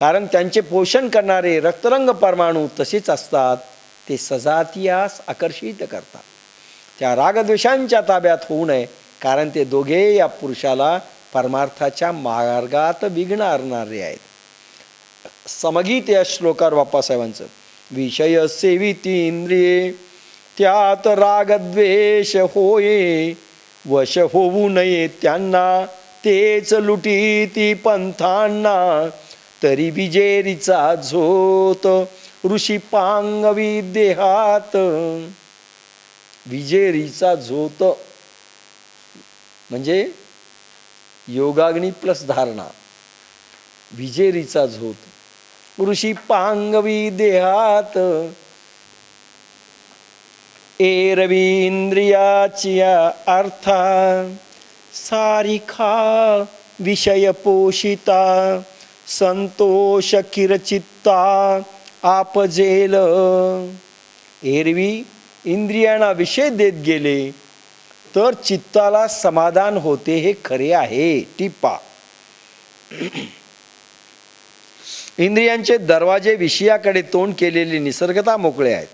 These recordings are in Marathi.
कारण त्यांचे पोषण करणारे रक्तरंग परमाणू तसेच असतात, ते सजातीयास आकर्षित करतात. त्या रागद्वेषांच्या ताब्यात होऊ नये, कारण ते दोघे या पुरुषाला परमार्थाच्या मार्गात विघ्न आणणारे आहेत. समगीत या श्लोकार बाप्पासाहेबांचं. विषय सेविती इंद्रिये त्यात रागद्वेष होये, वश होऊ नये त्यांना तेच लुटीती पंथांना. तरी विजेरीचा झोत ऋषी पांगवी देहात. विजेरीचा झोत म्हणजे योगाग्नी प्लस धारणा. विजेरीचा झोत ऋषी पांगवी देहात. एरवी इंद्रियाची अर्था सारिखा विषय पोषिता. संतोष किरचित्ता आपजेल. एरवी इंद्रियांना विषय देत गेले तर चित्ताला समाधान होते, हे खरे आहे. टिप्पा. इंद्रियांचे दरवाजे विषयाकडे तोंड केलेले निसर्गता मोकळे आहेत.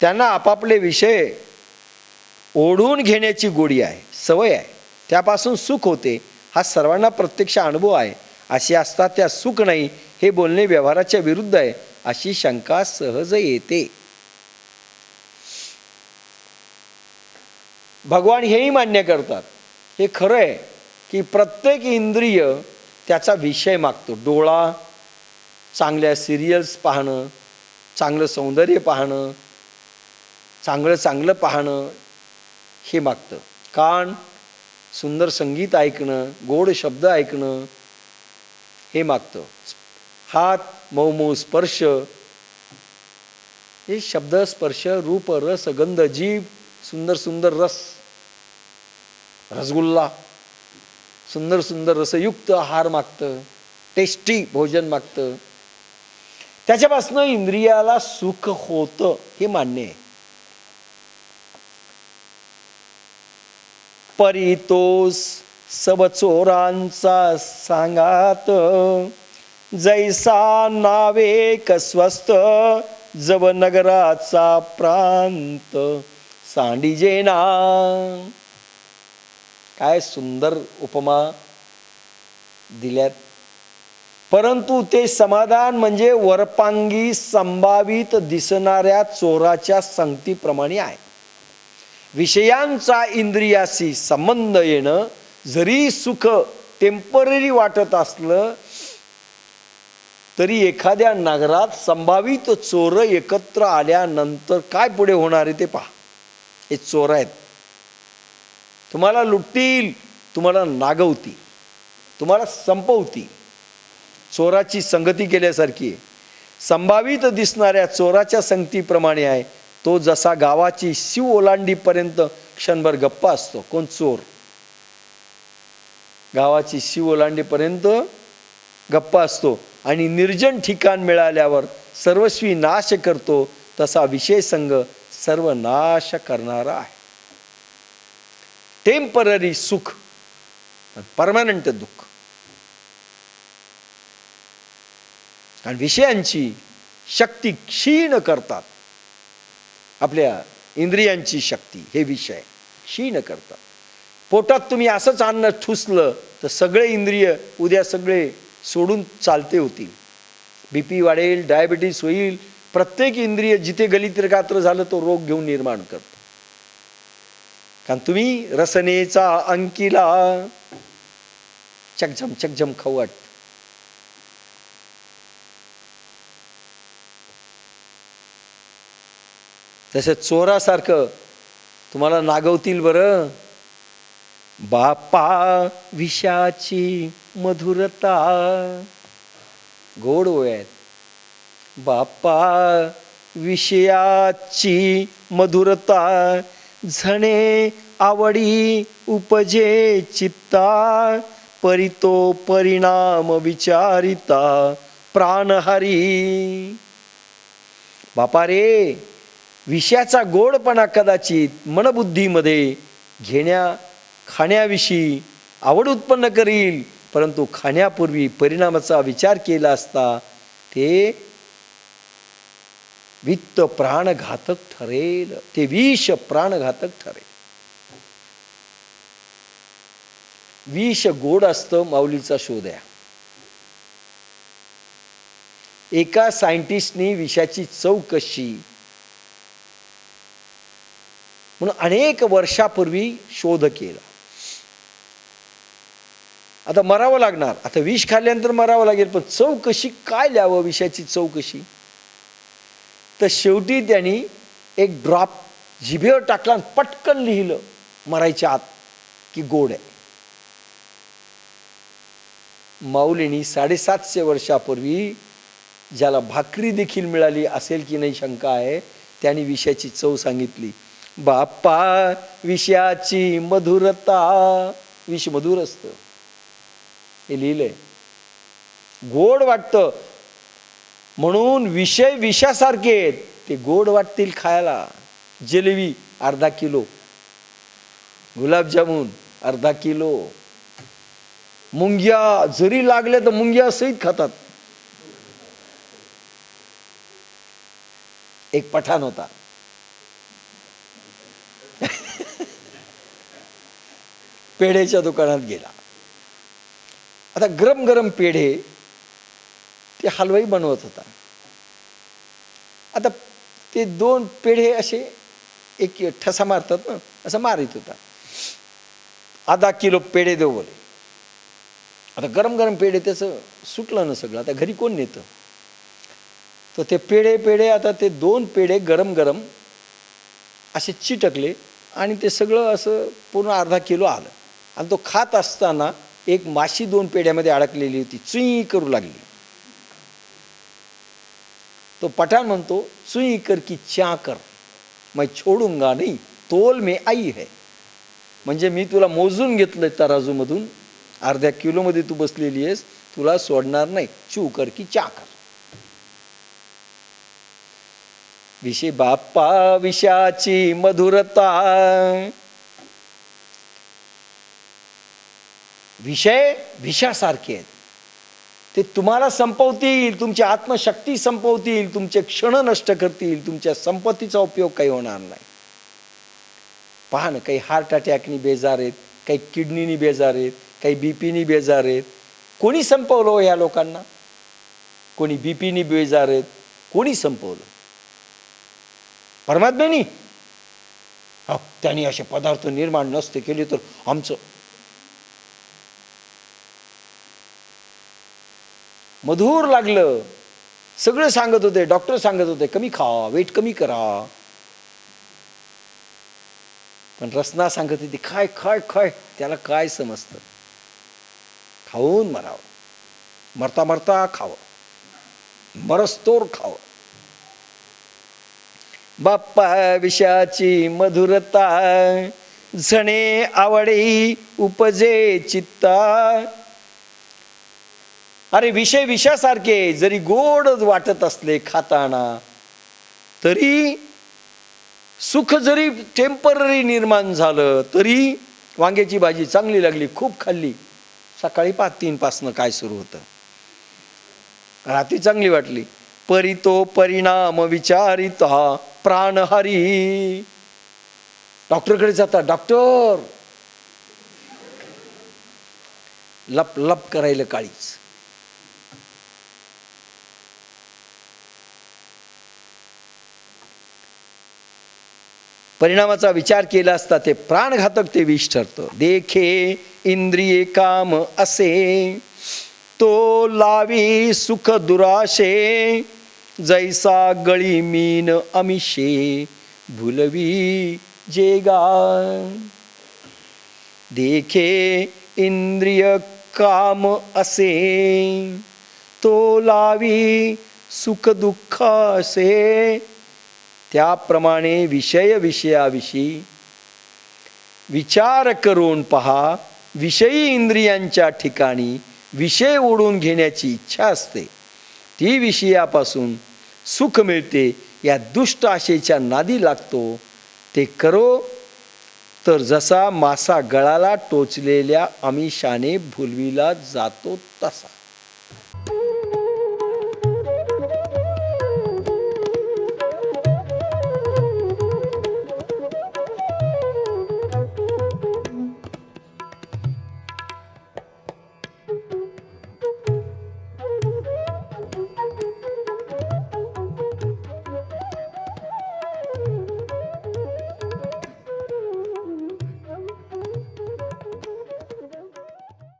त्यांना आपापले विषय ओढून घेण्याची गोडी आहे, सवय आहे. त्यापासून सुख होते, हा सर्वांना प्रत्यक्ष अनुभव आहे. असे असता त्या सुख नाही हे बोलणे व्यवहाराच्या विरुद्ध आहे, अशी शंका सहज येते. भगवान हेही मान्य करतात, हे खरं आहे की प्रत्येक इंद्रिय त्याचा विषय मागतो. डोळा चांगल्या सिरियल्स पाहणं, चांगलं सौंदर्य पाहणं, चांगलं पाहणं हे मागतं. कान सुंदर संगीत ऐकणं, गोड शब्द ऐकणं हे मागतं. हात मऊ स्पर्श, हे शब्द स्पर्श रूप रस गंध जीभ सुंदर रस, रसगुल्ला सुंदर रसयुक्त आहार मागतं, टेस्टी भोजन मागतं. त्याच्यापासून इंद्रियाला सुख होतं हे मान्य आहे. परितोष सब चोरांचा सांगात. जैसा नावे स्वस्त जव नगराचा प्रांत. सांडिजेना. काय सुंदर उपमा दिल्यात. परंतु ते समाधान म्हणजे वरपांगी संभावित दिसणाऱ्या चोराच्या संगतीप्रमाणे आहे. विषयांचा इंद्रियाशी संबंध येणं जरी सुख टेम्पररी वाटत असलं तरी एखाद्या नगरात संभावित चोर एकत्र आल्यानंतर काय पुढे होणार आहे ते पहा. हे चोर आहेत, तुम्हाला लुटतील, तुम्हाला नागवतील, तुम्हाला संपवतील. चोराची संगती केल्यासारखी आहे. संभावित दिसणाऱ्या चोराच्या संगतीप्रमाणे आहे. तो जसा गावाची शिव ओलांडीपर्यंत क्षणभर गप्पा असतो. कोण? चोर. गावाची शिव ओलांडीपर्यंत गप्पा असतो आणि निर्जन ठिकाण मिळाल्यावर सर्वस्वी नाश करतो. तसा विषय संग सर्व नाश करणारा आहे. टेम्पररी सुख, परमनंट दुःख. कारण विषयांची शक्ती क्षीण करतात. आपल्या इंद्रियांची शक्ती हे विषय क्षीण करतात. पोटात तुम्ही असंच अन्न ठुसलं तर सगळे इंद्रिय उद्या सगळे सोडून चालते होतील. बीपी वाढेल, डायबिटीस होईल. प्रत्येक इंद्रिय जिथे गलितगात्र झालं तो रोग घेऊन निर्माण करतो. कारण तुम्ही रसनेचा अंकिला चकझम खाऊ वाटतं. तसं चोरासारखं तुम्हाला नागवतील बरं. बापा विषाची मधुरता. गोड ओळ आहेत. बापा विषयाची मधुरता झणे आवडी उपजे चित्ता. परितो परिणाम विचारिता प्राणहरी. बापा रे, विषयाचा गोडपणा कदाचित मनबुद्धीमध्ये खाण्याविषयी आवड उत्पन्न करील, परंतु खाण्यापूर्वी परिणामाचा विचार केला असता ते वित्त प्राणघातक ठरेल, ते विष प्राणघातक ठरेल. विष गोड असतं, माऊलीचा शोध आहे. एका सायंटिस्टनी विषाची चव कशी म्हणून अनेक वर्षापूर्वी शोध केला. आता मरावं लागणार, आता विष खाल्ल्यानंतर मरावं लागेल, पण चव कशी, काय लिहावं विषाची चव कशी. तर शेवटी त्यांनी एक ड्रॉप जिभेवर टाकला आणि पटकन लिहिलं मरायच्या आत की गोड आहे. माऊलींनी 750 वर्षापूर्वी ज्याला भाकरी देखील मिळाली असेल की नाही शंका आहे, त्यांनी विषयाची चव सांगितली. बाप्पा विषयाची मधुरता, विष मधुर असतं हे लिहिलंय, गोड वाटतं म्हणून विषय विषासारखे आहेत, ते गोड वाटतील खायला. जिलेबी अर्धा किलो, गुलाबजामुन अर्धा किलो, मुंग्या जरी लागल्या तर मुंग्या सहित खातात. एक पठाण होता, पेढेच्या दुकानात गेला. आता गरम गरम पेढे ते हलवाई बनवत होता. आता ते 2 पेढे असे एक ठसा मारतात ना, असं मारित होता. अर्धा किलो पेढे देऊ बोले. आता गरम गरम पेढे त्याचं सुटलं ना सगळं. आता घरी कोण नेतं, तर ते पेढे आता ते 2 पेढे गरम गरम असे चिटकले आणि ते सगळं असं पूर्ण अर्धा किलो आलं. आणि तो खात असताना एक माशी 2 पेढ्यामध्ये अडकलेली होती, चुई करू लागली. तो पठाण म्हणतो, चुई कर की च्या कर, मैं छोडूंगा नहीं, तोल में आई है. म्हणजे मी तुला मोजून घेतलंय तराजूमधून, अर्ध्या किलोमध्ये तू बसलेली आहेस, तुला सोडणार नाही, चू कर की च्या कर. विषय बाप्पा विषाची मधुरता, विषय विषासारखे आहेत, ते तुम्हाला संपवतील, तुमची आत्मशक्ती संपवतील, तुमचे क्षण नष्ट करतील, तुमच्या संपत्तीचा उपयोग काही होणार नाही. पहा ना, काही हार्ट अटॅकनी बेजार आहेत, काही किडनीनी बेजार आहेत, काही बीपीनी बेजार आहेत. कोणी संपवलं या लोकांना? कोणी बीपीनी बेजार आहेत, कोणी संपवलं? परमात्म्यानी. त्यांनी असे पदार्थ निर्माण नसते केले तर आमचं मधुर लागलं. सगळं सांगत होते, डॉक्टर सांगत होते कमी खा, वेट कमी करा, पण रसना सांगत होती खाय खाय खाय. त्याला काय समजतं? खाऊन मरावं, मरता मरता खावं, मरस्तोर खावं. बाप्पा विषयाची मधुरता, झणे आवडे उपजे चित्ता. अरे विषय विषासारखे जरी गोड वाटत असले खाताना, तरी सुख जरी टेम्पररी निर्माण झालं, तरी वांग्याची भाजी चांगली लागली, खूप खाल्ली, सकाळी 5-3 पासनं काय सुरू होतं, रात्री चांगली वाटली, परितो परिणाम विचारिता प्राणहरी. डॉक्टरकडे जाता, डॉक्टर लप लप करायला काळीच. परिणामाचा विचार केला असता ते प्राणघातक, ते विष ठरतं. देखे इंद्रिये काम असे, तो लावी सुख दुराशे, जैसा गळी मीन अमिषे, भुलवी जेगा. देखे इंद्रिय काम असे, तो लावी सुख दुःख असे. त्याप्रमाणे विषय विषयाविषयी विचार करून पहा. विषयी इंद्रियांच्या ठिकाणी विषय ओढून घेण्याची इच्छा असते, ती विषयापासून सुख मिळते, या दुष्ट आशेच्या नादी लागतो. ते करो तर जसा मासा गळाला टोचलेल्या आमिषाने भुलविला जातो तसा.